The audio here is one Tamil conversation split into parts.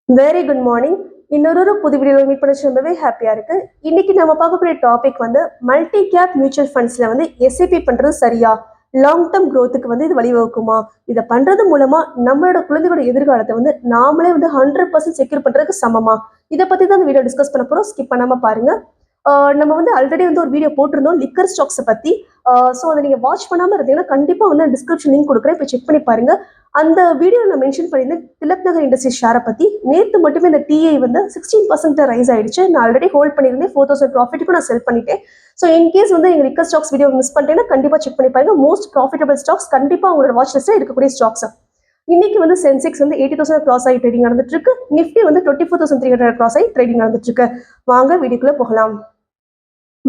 Very good morning. இன்னொரு புது வீடியோவில் மீட் பண்ண ரொம்பவே ஹாப்பியாக இருக்கு. இன்னைக்கு நம்ம பார்க்கக்கூடிய டாபிக் வந்து மல்டி கேப் மியூச்சுவல் ஃபண்ட்ஸில் வந்து எஸ்ஐபி பண்ணுறது சரியா, லாங் டேர்ம் க்ரோத்துக்கு வந்து இது வழிவகுக்குமா, இதை பண்ணுறது மூலமா நம்மளோட குழந்தைகளோட எதிர்காலத்தை வந்து நாமளே வந்து 100% செக்யூர் பண்ணுறதுக்கு சமமா, இதை பற்றி தான் இந்த வீடியோ டிஸ்கஸ் பண்ண போகிறோம். ஸ்கிப் பண்ணாமல் பாருங்க. நம்ம வந்து ஆல்ரெடி வந்து ஒரு வீடியோ போட்டிருந்தோம் லிக்கர் ஸ்டாக்ஸை பற்றி. ஸோ அதை நீங்கள் வாட்ச் பண்ணாமல் இருந்தீங்கன்னா கண்டிப்பாக வந்து டிஸ்கிரிப்ஷன் லிங்க் கொடுக்குறேன், இப்போ செக் பண்ணி பாருங்க. அந்த வீடியோவில் நான் மென்ஷன் பண்ணியிருந்தேன் திலக் நகர் இண்டஸ்ட்ரீஸ் ஷேரை பற்றி. நேற்று மட்டுமே இந்த டிஐ வந்து 16% ரைஸ் ஆயிடுச்சு. நான் ஆல்ரெடி ஹோல்ட் பண்ணியிருந்தேன், 4000 ப்ராஃபிட்டுக்கும் நான் செல் பண்ணிட்டேன். ஸோ இன்கேஸ் வந்து எங்கள் லிக்கர் ஸ்டாக்ஸ் வீடியோ மிஸ் பண்ணிட்டேன்னா கண்டிப்பாக செக் பண்ணி பாருங்க. மோஸ்ட் ப்ராஃபிட்டபிள் ஸ்டாக்ஸ் கண்டிப்பாக உங்களோட வாட்ச் லிஸ்ட்டில் இருக்கக்கூடிய ஸ்டாக்ஸ். இன்னைக்கு வந்து சென்செக்ஸ் வந்து 80,000 கிராஸ் ஆகி ட்ரேடிங் நடந்துட்டு இருக்கு. நிஃப்டி வந்து 24,300 கிராஸ் ஆகி ட்ரேடிங் நடந்துட்டு இருக்கு. வாங்க வீடியோக்குள்ள போகலாம்.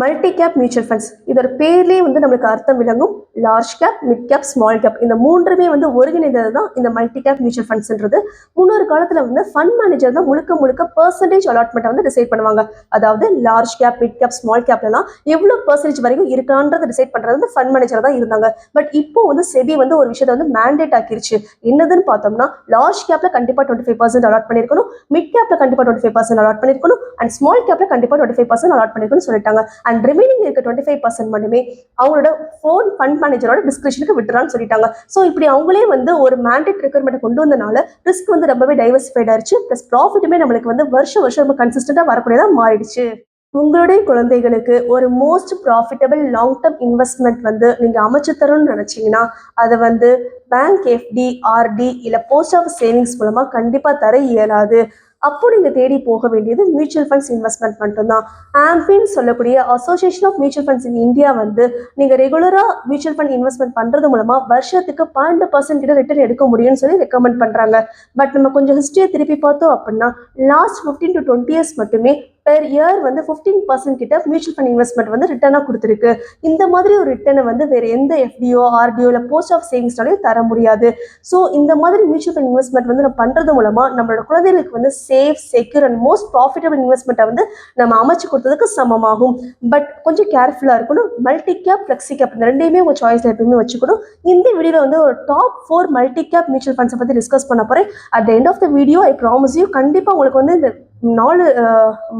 மல்டி கேப் மியூச்சுவல் ஃபண்ட்ஸ் இதோட பேர்லேயே வந்து நம்மளுக்கு அர்த்தம் விளங்கும். Large cap, mid cap, small cap இந்த மூன்றுமே வந்து ஒருங்கிணைந்தது தான் இந்த மல்டி கேப் மியூச்சுவல் ஃபண்ட்ஸ்ன்றது. முன்னொரு காலத்தில் வந்து ஃபண்ட் மேனேஜர் தான் முழுக்க முழுக்க பர்சன்டேஜ் அலாட்மெண்ட்டை வந்து டிசைட் பண்ணுவாங்க. அதாவது large cap, mid cap, small கேப்லாம் எவ்வளோ பர்சன்டேஜ் வரைக்கும் இருக்கான்றதை டிசைட் பண்ணுறது வந்து ஃபண்ட் மேனேஜர் தான் இருந்தாங்க. பட் இப்போ வந்து செபி வந்து ஒரு விஷயத்தை வந்து மேண்டேட் ஆக்கிருச்சு. என்னதுன்னு பார்த்தோம்னா, லார்ஜ் கேப்ல கண்டிப்பாக 25% அலாட் பண்ணியிருக்கணும், மிட் கேப்ல கண்டிப்பாக 25% அலாட் பண்ணியிருக்கணும், அண்ட் ஸ்மால் கேப்ல கண்டிப்பாக 25% அலாட் பண்ணியிருக்கணும்னு சொல்லிட்டாங்க. அண்ட் ரிமைனிங் இருக்க 25% மட்டுமே அவங்களோட ஃபோன் ஃபண்ட் மேனேஜரோட டிஸ்கிரிப்ஷனுக்கு விட்டுறான்னு சொல்லிட்டாங்க. ஸோ இப்படி அவங்களே வந்து ஒரு மேண்டேட் ரெக்யர்மெண்ட் கொண்டு வந்தனால ரிஸ்க் வந்து ரொம்பவே டைவர்சிஃபைட் ஆயிடுச்சு. ப்ளஸ் ப்ராஃபிட்டுமே நம்மளுக்கு வந்து வருஷம் ரொம்ப கன்சிஸ்டண்டாக வரக்கூடியதாக மாறிடுச்சு. உங்களுடைய குழந்தைகளுக்கு ஒரு most profitable long term investment வந்து நீங்கள் அமைச்சு தரணும்னு நினச்சிங்கன்னா அதை வந்து பேங்க் எஃப்டி, ஆர்டி இல்லை போஸ்ட் ஆஃபீஸ் சேவிங்ஸ் மூலமாக கண்டிப்பாக தர இயலாது. அப்போ நீங்கள் தேடி போக வேண்டியது மியூச்சுவல் ஃபண்ட்ஸ் இன்வெஸ்ட்மெண்ட் மட்டும்தான். ஆம்பின்னு சொல்லக்கூடிய association of mutual funds in India வந்து நீங்கள் ரெகுலராக மியூச்சுவல் ஃபண்ட் இன்வெஸ்ட்மெண்ட் பண்ணுறது மூலமாக வருஷத்துக்கு 12% கிட்ட ரிட்டர்ன் எடுக்க முடியும்னு சொல்லி ரெக்கமெண்ட் பண்ணுறாங்க. பட் நம்ம கொஞ்சம் ஹிஸ்ட்ரியை திருப்பி பார்த்தோம் அப்படின்னா லாஸ்ட் 15 to 20 இயர்ஸ் மட்டுமே பெர் இயர் வந்து 15% கிட்ட மியூச்சுவல் ஃபண்ட் இன்வெஸ்ட்மெண்ட் வந்து ரிட்டர்னாக கொடுத்துருக்கு. இந்த மாதிரி ஒரு ரிட்டர்னை வந்து வேறு எந்த எஃப்டிஓ, ஆர்டிஓ இல்லை போஸ்ட் ஆஃப் சேவிங்ஸ்னாலையும் தர முடியாது. ஸோ இந்த மாதிரி மியூச்சுவல் ஃபண்ட் இன்வெஸ்ட்மெண்ட் வந்து நம்ம பண்ணுறது மூலமாக நம்மளோட குழந்தைகளுக்கு வந்து safe, secure and most profitable இன்வெஸ்ட்மெண்ட்டை வந்து நம்ம அமைச்சு கொடுத்ததுக்கு சமமாகும். பட் கொஞ்சம் கேர்ஃபுல்லாக இருக்கணும். மல்டி கேப், ஃப்ளெக்ஸி கேப் இந்த ரெண்டையுமே உங்கள் சாய்ஸில் எப்பவுமே வச்சுக்கணும். இந்த வீடியோவில் வந்து ஒரு டாப் 4 மல்டி கேப் மியூச்சுவல் ஃபண்ட்ஸை பற்றி டிஸ்கஸ் பண்ண போகிறேன். At the end of the video I promise you கண்டிப்பாக உங்களுக்கு வந்து இந்த 4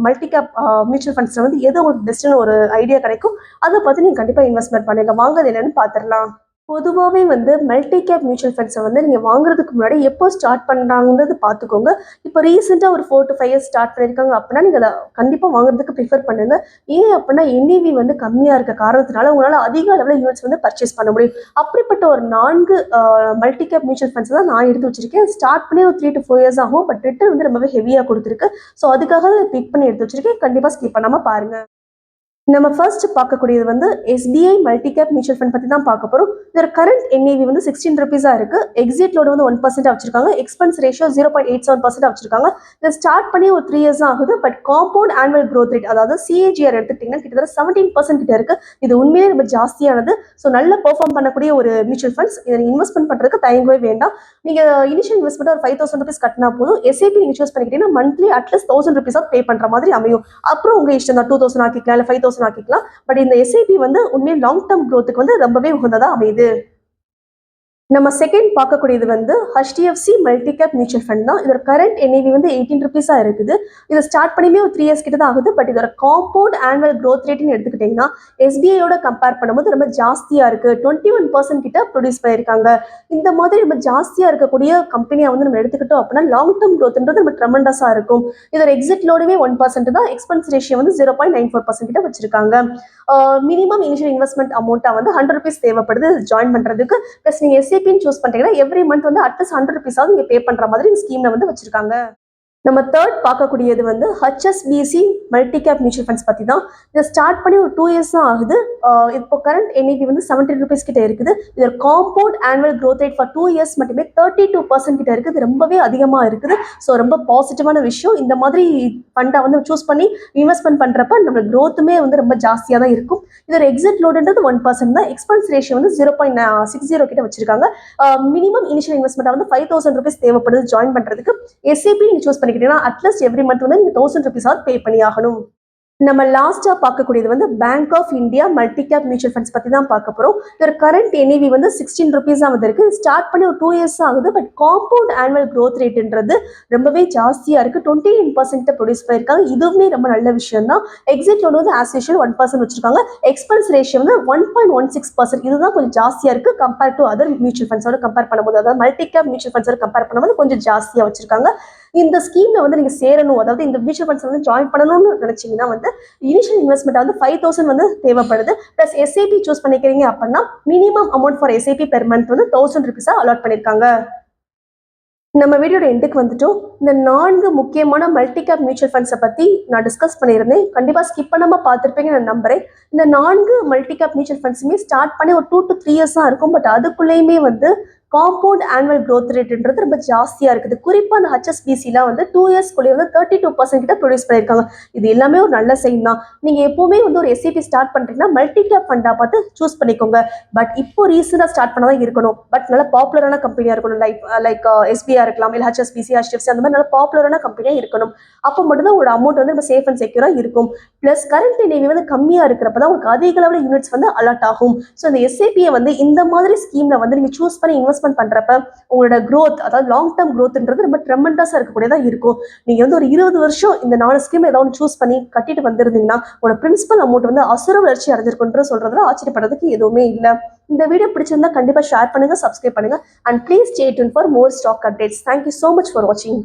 மல்டி கேப் மியூச்சுவல் ஃபண்ட்ஸில் வந்து எது உங்களுக்கு பெஸ்ட்டுன்னு ஒரு ஐடியா கிடைக்கும். அதை பார்த்து நீங்கள் கண்டிப்பாக இன்வெஸ்ட்மெண்ட் பண்ணுங்க. வாங்க அது என்னன்னு பார்த்துடலாம். பொதுவாகவே வந்து மல்டி கேப் மியூச்சுவல் ஃபண்ட்ஸை வந்து நீங்கள் வாங்குறதுக்கு முன்னாடி எப்போ ஸ்டார்ட் பண்ணுறாங்கிறது பார்த்துக்கோங்க. இப்போ ரீசெண்டாக ஒரு 4 to 5 இயர்ஸ் ஸ்டார்ட் பண்ணியிருக்காங்க அப்படின்னா நீங்கள் அதை கண்டிப்பாக வாங்குறதுக்கு ப்ரிஃபர் பண்ணுங்கள். ஏன் அப்படின்னா என்இவி வந்து கம்மியாக இருக்க காரணத்தினால உங்களால் அதிக அளவில் யூனிட்ஸ் வந்து பர்ச்சேஸ் பண்ண முடியும். அப்படிப்பட்ட ஒரு 4 மல்டி கேப் மியூச்சுவல் ஃபண்ட்ஸ் தான் நான் எடுத்து வச்சிருக்கேன். ஸ்டார்ட் பண்ணி ஒரு 3 to 4 இயர்ஸ் ஆகும். பட் ரிட்டர்ன் வந்து ரொம்பவே ஹெவியாக கொடுத்துருக்கு. ஸோ அதுக்காக பிக் பண்ணி எடுத்து வச்சிருக்கேன். கண்டிப்பாக ஸ்கிப் பண்ணாமல் பாருங்கள். நம்ம ஃபர்ஸ்ட் பார்க்கக்கூடியது வந்து SBI multi cap mutual fund பற்றி தான் பார்க்க போகிறோம். இதோட கரண்ட் என்ஏவி வந்து 16 ருபீஸாக இருக்குது. எக்ஸிட் லோடு வந்து 1% வச்சிருக்காங்க. எக்ஸ்பென்ஸ் ரேஷியோ 0.87% வச்சிருக்காங்க. இதை ஸ்டார்ட் பண்ணி ஒரு 3 இயர்ஸ் தான் ஆகுது. But compound annual growth rate அதாவது சிஏஜிஆர் எடுத்துக்கிட்டிங்கன்னா கிட்டத்தட்ட 17% கிட்ட இருக்குது. இது உண்மையிலே ரொம்ப ஜாஸ்தியானது. ஸோ நல்ல பெர்ஃபார்ம் பண்ணக்கூடிய ஒரு மியூச்சுவல் ஃபண்ட்ஸ். இதை இன்வெஸ்ட்மெண்ட் பண்ணுறதுக்கு தயங்கவே வேண்டாம். நீங்கள் இனிஷியல் இன்வெஸ்ட்மெண்ட் ஒரு 5,000 ருபீஸ் கட்டினா போதும். எஸ்ஐபி நீங்கள் சூஸ் பண்ணிக்கிட்டீங்கன்னா மந்த்லி அட்லீஸ்ட் 1,000 ருபீஸாக பே பண்ணுற மாதிரி அமையும். அப்புறம் உங்கள் இஷ்டம் தான், 2,000 ஆக்கிக்கலாம் இல்லை 5,000 ஆக்கிக்கலாம். பட் இந்த எஸ்ஐபி வந்து உண்மையை லாங் டேர்ம் க்ரோத்துக்கு வந்து ரொம்பவே உகந்ததா அமையுது. நம்ம செகண்ட் பார்க்கக்கூடியது வந்து HDFC multi cap mutual fund தான். இதோட கரண்ட் என்ஏவி வந்து 18 ருபீஸாக இருக்குது. இதை ஸ்டார்ட் பண்ணியுமே ஒரு 3 இயர்ஸ் கிட்ட தான் ஆகுது. பட் இதோட காம்பவுண்ட் ஆனுவல் க்ரோத் ரேட்னு எடுத்துக்கிட்டிங்கன்னா எஸ்பிஐயோட கம்பேர் பண்ணும்போது ரொம்ப ஜாஸ்தியாக இருக்குது. 21% கிட்ட ப்ரொடியூஸ் பண்ணியிருக்காங்க. இந்த மாதிரி ரொம்ப ஜாஸ்தியாக இருக்கக்கூடிய கம்பெனியை வந்து நம்ம எடுத்துக்கிட்டோம் அப்படின்னா லாங் டேர்ம் க்ரோத்ன்றது நம்ம ட்ரெமெண்டஸாக இருக்கும். இதோட எக்ஸிட் லோடுமே 1% தான். எக்ஸ்பென்ஸ் ரேஷியோ வந்து 0.94% கிட்ட வச்சிருக்காங்க. மினிமம் இனிஷியல் இன்வெஸ்ட்மெண்ட் அமௌண்ட்டாக வந்து 100 ருபீஸ் தேவைப்படுது ஜாயின் பண்ணுறதுக்கு. ப்ளஸ் நீங்கள் எஸ்ஐபின்னு சூஸ் பண்ணிட்டீங்கன்னா எவ்ரி மந்த் வந்து அட்லீஸ்ட் 100 ருபீஸாவது நீங்கள் பே பண்ணுற மாதிரி இந்த ஸ்கீமில் வந்து வச்சிருக்காங்க. நம்ம தேர்ட் பார்க்கக்கூடியது வந்து HSBC multi cap mutual funds பற்றி தான். இதை ஸ்டார்ட் பண்ணி ஒரு 2 இயர்ஸ் தான் ஆகுது. இப்போ கரண்ட் என்இபி வந்து 17 ருபீஸ் கிட்ட இருக்குது. இதோட compound annual growth rate for 2 years மட்டுமே 32% கிட்ட இருக்குது. ரொம்பவே அதிகமாக இருக்குது. ஸோ ரொம்ப பாசிட்டிவான விஷயம். இந்த மாதிரி ஃபண்டை வந்து சூஸ் பண்ணி இன்வெஸ்ட்மெண்ட் பண்ணுறப்ப நம்ம க்ரோத்துமே வந்து ரொம்ப ஜாஸ்தியாக தான் இருக்கும். இதோட எக்ஸிட் லோடுன்றது 1% தான். எக்ஸ்பென்ஸ் ரேஷியோ வந்து 0.60 கிட்ட வச்சிருக்காங்க. மினிமம் இனிஷியல் இன்வெஸ்ட்மெண்ட் வந்து 5,000 ருபீஸ் தேவைப்படுது ஜாயின் பண்ணுறதுக்கு. எஸ்ஐபி நீங்கள் சூஸ் பண்ணிக்கிட்டீங்கன்னா அட்லீஸ்ட் எவ்ரி மந்த் வந்து நீங்கள் 1,000 ருபீஸாவது பே பண்ணி ஆகணும். நம்ம லாஸ்டா பார்க்கக்கூடியது வந்து bank of India multi cap mutual funds பத்தி தான் பார்க்க போறோம். இதோட கரண்ட் என்ஏவி வந்து 16 ரூபீஸ் தான் வந்திருக்கு. ஸ்டார்ட் பண்ணி ஒரு 2 இயர்ஸ் ஆகுது. பட் காம்பவுண்ட் ஆனுவல் growth ரேட்ன்றது ரொம்பவே ஜாஸ்தியா இருக்கு. 29% ப்ரொடியூஸ் பண்ணியிருக்காங்க. இதுவுமே ரொம்ப நல்ல விஷயம் தான். எக்ஸிட் லோன் வந்து ஆஸ் யூஷுவல் 1% வச்சிருக்காங்க. எக்ஸ்பென்ஸ் ரேஷியோ வந்து 1.16%. இதுதான் கொஞ்சம் ஜாஸ்தியா இருக்கு கம்பேர் டு அதர் மியூச்சுவல் ஃபண்ட்ஸோட கம்பேர் பண்ணும்போது, அதாவது மல்டி கேப் மியூச்சுவல் ஃபண்ட்ஸோட கம்பேர் பண்ணும்போது கொஞ்சம் ஜாஸ்தியா வச்சிருக்காங்க. இந்த ஸ்கீம்ல வந்து நீங்க சேரணும், அதாவது இந்த மியூச்சுவல் ஃபண்ட்ஸ் வந்து ஜாயின் பண்ணணும்னு நினைச்சீங்கன்னா வந்து இனிஷியல் இன்வெஸ்ட்மெண்ட் வந்து 5000 வந்து தேவைப்படுது. பிளஸ் எஸ்ஐபி சூஸ் பண்ணிக்கிறீங்க அப்படின்னா minimum amount for SIP per month வந்து 1000 ருபீஸா அலாட் பண்ணிருக்காங்க. நம்ம வீடியோட எண்டுக்கு வந்துட்டோம். இந்த 4 முக்கியமான மல்டி கேப் மியூச்சுவல் ஃபண்ட்ஸை பற்றி நான் டிஸ்கஸ் பண்ணியிருந்தேன். கண்டிப்பாக ஸ்கிப் பண்ணாமல் பார்த்துருப்பீங்க நான் நம்புறேன். இந்த 4 மல்டி கேப் மியூச்சுவல் ஃபண்ட்ஸுமே ஸ்டார்ட் பண்ணி ஒரு 2 to 3 இயர்ஸ் தான் இருக்கும். பட் அதுக்குள்ளேயுமே வந்து காம்பவுண்ட் ஆனுவல் growth ரேட்ன்றது ரொம்ப ஜாஸ்தியாக இருக்குது. குறிப்பாக அந்த ஹெச்எஸ்பிசிலாம் வந்து 2 இயர்ஸ்க்குள்ளேயே வந்து 32% கிட்ட ப்ரொடியூஸ் பண்ணியிருக்காங்க. இது எல்லாமே ஒரு நல்ல சைன் தான். நீங்கள் எப்போவுமே வந்து ஒரு எஸ்ஐபி ஸ்டார்ட் பண்ணுறீங்கன்னா மல்டி கேப் ஃபண்டாக பார்த்து சூஸ் பண்ணிக்கோங்க. பட் இப்போ ரீசெண்டாக ஸ்டார்ட் பண்ணதான் இருக்கணும். பட் நல்ல பாப்புலரான கம்பெனியாக இருக்கணும். லைக் எஸ்பிஐ இருக்கலாம், இல்லை ஹெச்எஸ்பிசி, ஹெச்டிஎஃப்சி, அந்த மாதிரி நல்ல பாப்புலரான கம்பெனியாக இருக்கணும். அப்போ மட்டும்தான் உங்களோட அமௌண்ட் வந்து நம்ம சேஃப் அண்ட் செக்யூராக இருக்கும். ப்ளஸ் கரண்ட் என்ஏவி வந்து கம்மியாக இருக்கிறப்ப தான் உங்களுக்கு அதிக அளவில் யூனிட்ஸ் வந்து அலாட் ஆகும். ஸோ இந்த எஸ்ஐபியை வந்து இந்த மாதிரி ஸ்கீமில் வந்து நீங்கள் சூஸ் பண்ணி இன்வெஸ்ட்மெண்ட் பண்ணுறப்ப உங்களோட growth, அதாவது லாங் டேர்ம் growthன்றது ரொம்ப ட்ரெமெண்டஸாக இருக்கக்கூடியதாக இருக்கும். நீங்கள் வந்து ஒரு 20 வருஷம் இந்த 4 ஸ்கீம் ஏதாவது சூஸ் பண்ணி கட்டிட்டு வந்திருந்தீங்கன்னா உங்களோட பிரின்சிபல் அமௌண்ட் வந்து அசுர வளர்ச்சி அடைஞ்சிருக்குன்ற சொல்றதுல ஆச்சரியப்படுறதுக்கு எதுவுமே இல்லை. இந்த வீடியோ பிடிச்சிருந்தா கண்டிப்பாக ஷேர் பண்ணுங்க, சப்ஸ்கிரைப் பண்ணுங்க, and please stay tuned for more stock updates. Thank you so much for வாட்சிங்.